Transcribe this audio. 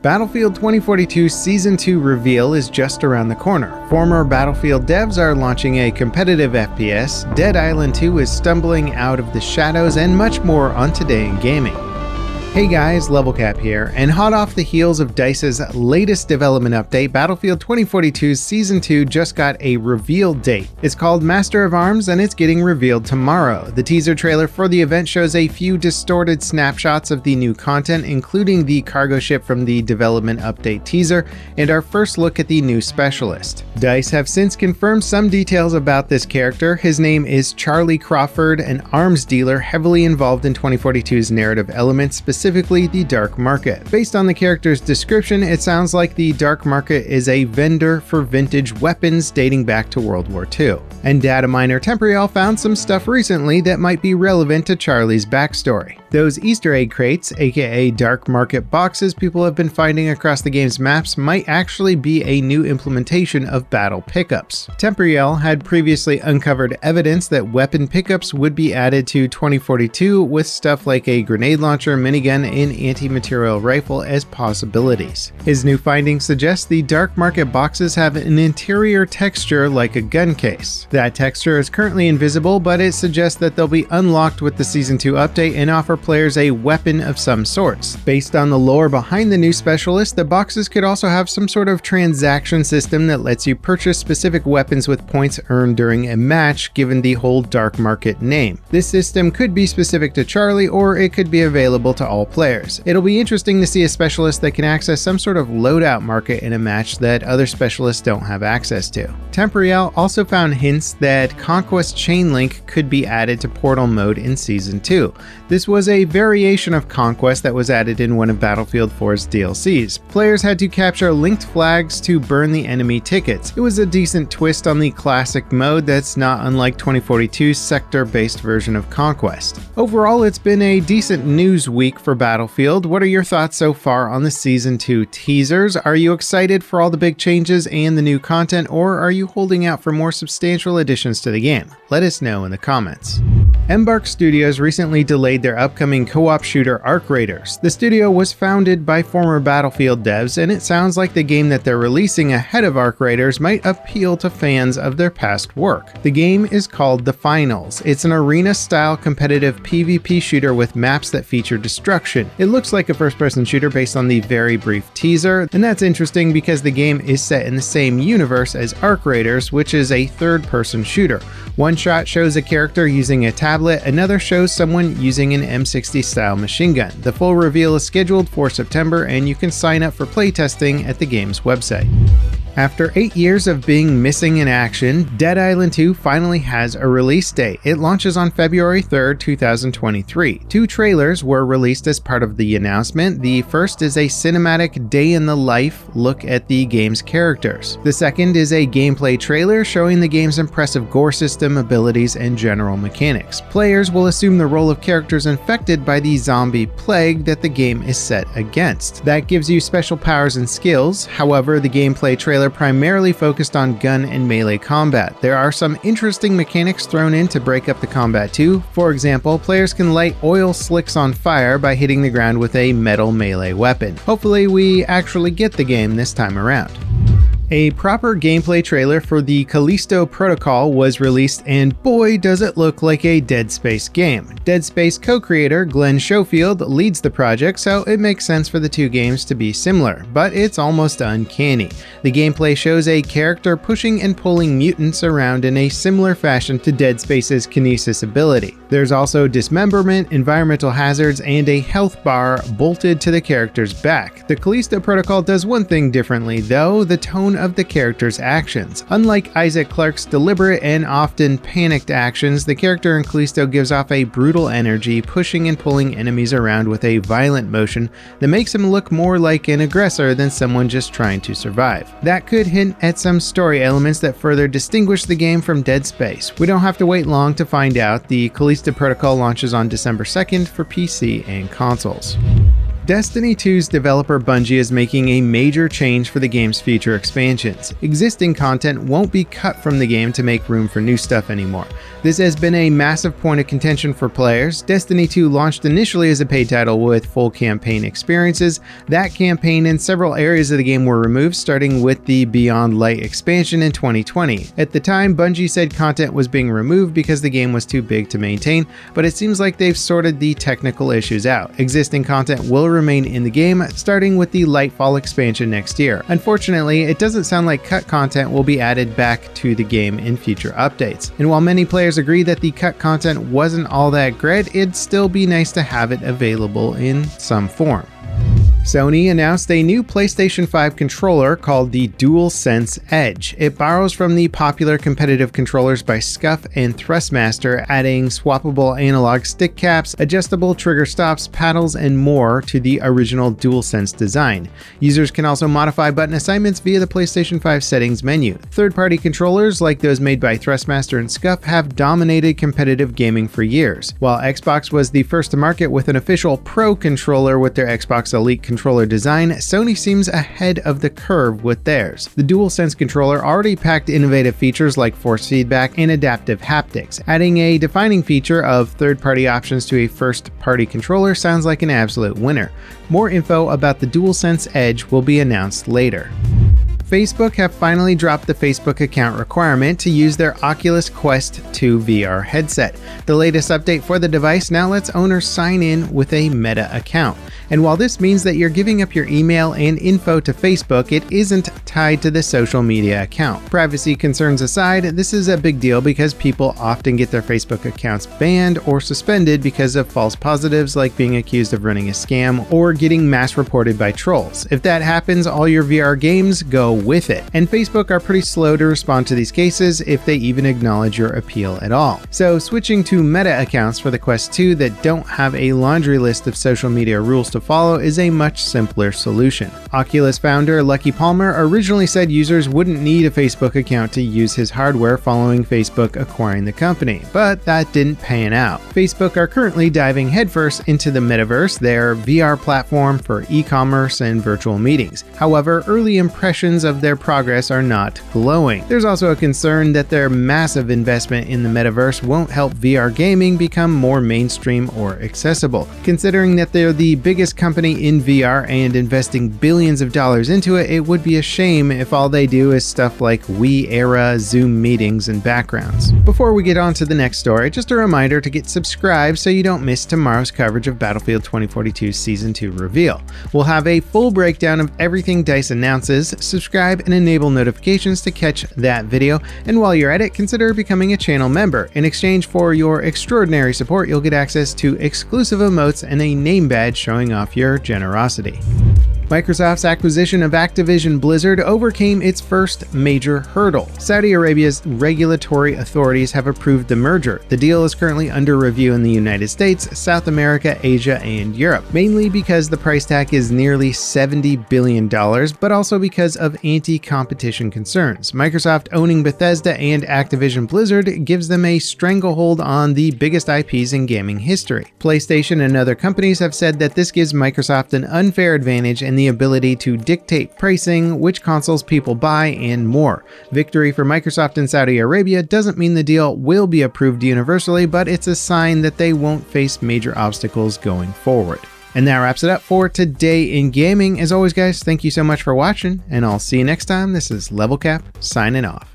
Battlefield 2042 Season 2 reveal is just around the corner. Former Battlefield devs are launching a competitive FPS, Dead Island 2 is stumbling out of the shadows, and much more on Today in Gaming. Hey guys, LevelCap here, and hot off the heels of DICE's latest development update, Battlefield 2042's Season 2 just got a reveal date. It's called Master of Arms, and it's getting revealed tomorrow. The teaser trailer for the event shows a few distorted snapshots of the new content, including the cargo ship from the development update teaser, and our first look at the new specialist. DICE have since confirmed some details about this character. His name is Charlie Crawford, an arms dealer heavily involved in 2042's narrative elements, specifically the dark market. Based on the character's description, it sounds like the dark market is a vendor for vintage weapons dating back to World War II. And data miner Tempriel found some stuff recently that might be relevant to Charlie's backstory. Those Easter egg crates, aka dark market boxes people have been finding across the game's maps, might actually be a new implementation of battle pickups. Tempriel had previously uncovered evidence that weapon pickups would be added to 2042 with stuff like a grenade launcher, minigun, and anti-material rifle as possibilities. His new findings suggest the dark market boxes have an interior texture like a gun case. That texture is currently invisible, but it suggests that they'll be unlocked with the Season 2 update and offer players a weapon of some sorts. Based on the lore behind the new specialist, the boxes could also have some sort of transaction system that lets you purchase specific weapons with points earned during a match, given the whole dark market name. This system could be specific to Charlie, or it could be available to all players. It'll be interesting to see a specialist that can access some sort of loadout market in a match that other specialists don't have access to. Tempriel also found hints that Conquest Chainlink could be added to Portal mode in Season 2. This was a variation of Conquest that was added in one of Battlefield 4's DLCs. Players had to capture linked flags to burn the enemy tickets. It was a decent twist on the classic mode that's not unlike 2042's sector-based version of Conquest. Overall, it's been a decent news week for Battlefield. What are your thoughts so far on the Season 2 teasers? Are you excited for all the big changes and the new content, or are you holding out for more substantial additions to the game? Let us know in the comments. Embark Studios recently delayed their upcoming co-op shooter Arc Raiders. The studio was founded by former Battlefield devs, and it sounds like the game that they're releasing ahead of Arc Raiders might appeal to fans of their past work. The game is called The Finals. It's an arena-style competitive PvP shooter with maps that feature destruction. It looks like a first-person shooter based on the very brief teaser, and that's interesting because the game is set in the same universe as Arc Raiders, which is a third-person shooter. One shot shows a character using a tablet, another shows someone using an M60 style machine gun. The full reveal is scheduled for September, and you can sign up for playtesting at the game's website. After 8 years of being missing in action, Dead Island 2 finally has a release date. It launches on February 3rd, 2023. 2 trailers were released as part of the announcement. The first is a cinematic day-in-the-life look at the game's characters. The second is a gameplay trailer showing the game's impressive gore system, abilities, and general mechanics. Players will assume the role of characters infected by the zombie plague that the game is set against. That gives you special powers and skills. However, the gameplay trailer primarily focused on gun and melee combat. There are some interesting mechanics thrown in to break up the combat too. For example, players can light oil slicks on fire by hitting the ground with a metal melee weapon. Hopefully we actually get the game this time around. A proper gameplay trailer for the Callisto Protocol was released, and boy does it look like a Dead Space game. Dead Space co-creator Glenn Schofield leads the project, so it makes sense for the two games to be similar, but it's almost uncanny. The gameplay shows a character pushing and pulling mutants around in a similar fashion to Dead Space's kinesis ability. There's also dismemberment, environmental hazards, and a health bar bolted to the character's back. The Callisto Protocol does one thing differently though: the tone of the character's actions. Unlike Isaac Clarke's deliberate and often panicked actions, the character in Callisto gives off a brutal energy, pushing and pulling enemies around with a violent motion that makes him look more like an aggressor than someone just trying to survive. That could hint at some story elements that further distinguish the game from Dead Space. We don't have to wait long to find out. The Callisto Protocol launches on December 2nd for PC and consoles. Destiny 2's developer Bungie is making a major change for the game's future expansions. Existing content won't be cut from the game to make room for new stuff anymore. This has been a massive point of contention for players. Destiny 2 launched initially as a paid title with full campaign experiences. That campaign and several areas of the game were removed, starting with the Beyond Light expansion in 2020. At the time, Bungie said content was being removed because the game was too big to maintain, but it seems like they've sorted the technical issues out. Existing content will remain in the game, starting with the Lightfall expansion next year. Unfortunately, it doesn't sound like cut content will be added back to the game in future updates. And while many players agree that the cut content wasn't all that great, it'd still be nice to have it available in some form. Sony announced a new PlayStation 5 controller called the DualSense Edge. It borrows from the popular competitive controllers by Scuf and Thrustmaster, adding swappable analog stick caps, adjustable trigger stops, paddles, and more to the original DualSense design. Users can also modify button assignments via the PlayStation 5 settings menu. Third-party controllers, like those made by Thrustmaster and Scuf, have dominated competitive gaming for years. While Xbox was the first to market with an official Pro controller with their Xbox Elite controller design, Sony seems ahead of the curve with theirs. The DualSense controller already packed innovative features like force feedback and adaptive haptics. Adding a defining feature of third-party options to a first-party controller sounds like an absolute winner. More info about the DualSense Edge will be announced later. Facebook have finally dropped the Facebook account requirement to use their Oculus Quest 2 VR headset. The latest update for the device now lets owners sign in with a Meta account. And while this means that you're giving up your email and info to Facebook, it isn't tied to the social media account. Privacy concerns aside, this is a big deal because people often get their Facebook accounts banned or suspended because of false positives like being accused of running a scam or getting mass reported by trolls. If that happens, all your VR games go with it. And Facebook are pretty slow to respond to these cases if they even acknowledge your appeal at all. So switching to Meta accounts for the Quest 2 that don't have a laundry list of social media rules to follow is a much simpler solution. Oculus founder Lucky Palmer originally said users wouldn't need a Facebook account to use his hardware following Facebook acquiring the company, but that didn't pan out. Facebook are currently diving headfirst into the metaverse, their VR platform for e-commerce and virtual meetings. However, early impressions of their progress are not glowing. There's also a concern that their massive investment in the metaverse won't help VR gaming become more mainstream or accessible. Considering that they're the biggest company in VR and investing billions of dollars into it, it would be a shame if all they do is stuff like Wii era Zoom meetings and backgrounds. Before we get on to the next story, just a reminder to get subscribed so you don't miss tomorrow's coverage of Battlefield 2042 Season 2 reveal. We'll have a full breakdown of everything DICE announces. Subscribe and enable notifications to catch that video, and while you're at it, consider becoming a channel member. In exchange for your extraordinary support, you'll get access to exclusive emotes and a name badge showing off your generosity. Microsoft's acquisition of Activison Blizzard overcame its first major hurdle. Saudi Arabia's regulatory authorities have approved the merger. The deal is currently under review in the United States, South America, Asia, and Europe, mainly because the price tag is nearly $70 billion, but also because of anti-competition concerns. Microsoft owning Bethesda and Activision Blizzard gives them a stranglehold on the biggest IPs in gaming history. PlayStation and other companies have said that this gives Microsoft an unfair advantage in the ability to dictate pricing, which consoles people buy, and more. Victory for Microsoft in Saudi Arabia doesn't mean the deal will be approved universally, but it's a sign that they won't face major obstacles going forward. And that wraps it up for today in gaming. As always, guys, thank you so much for watching, and I'll see you next time. This is Level Cap signing off.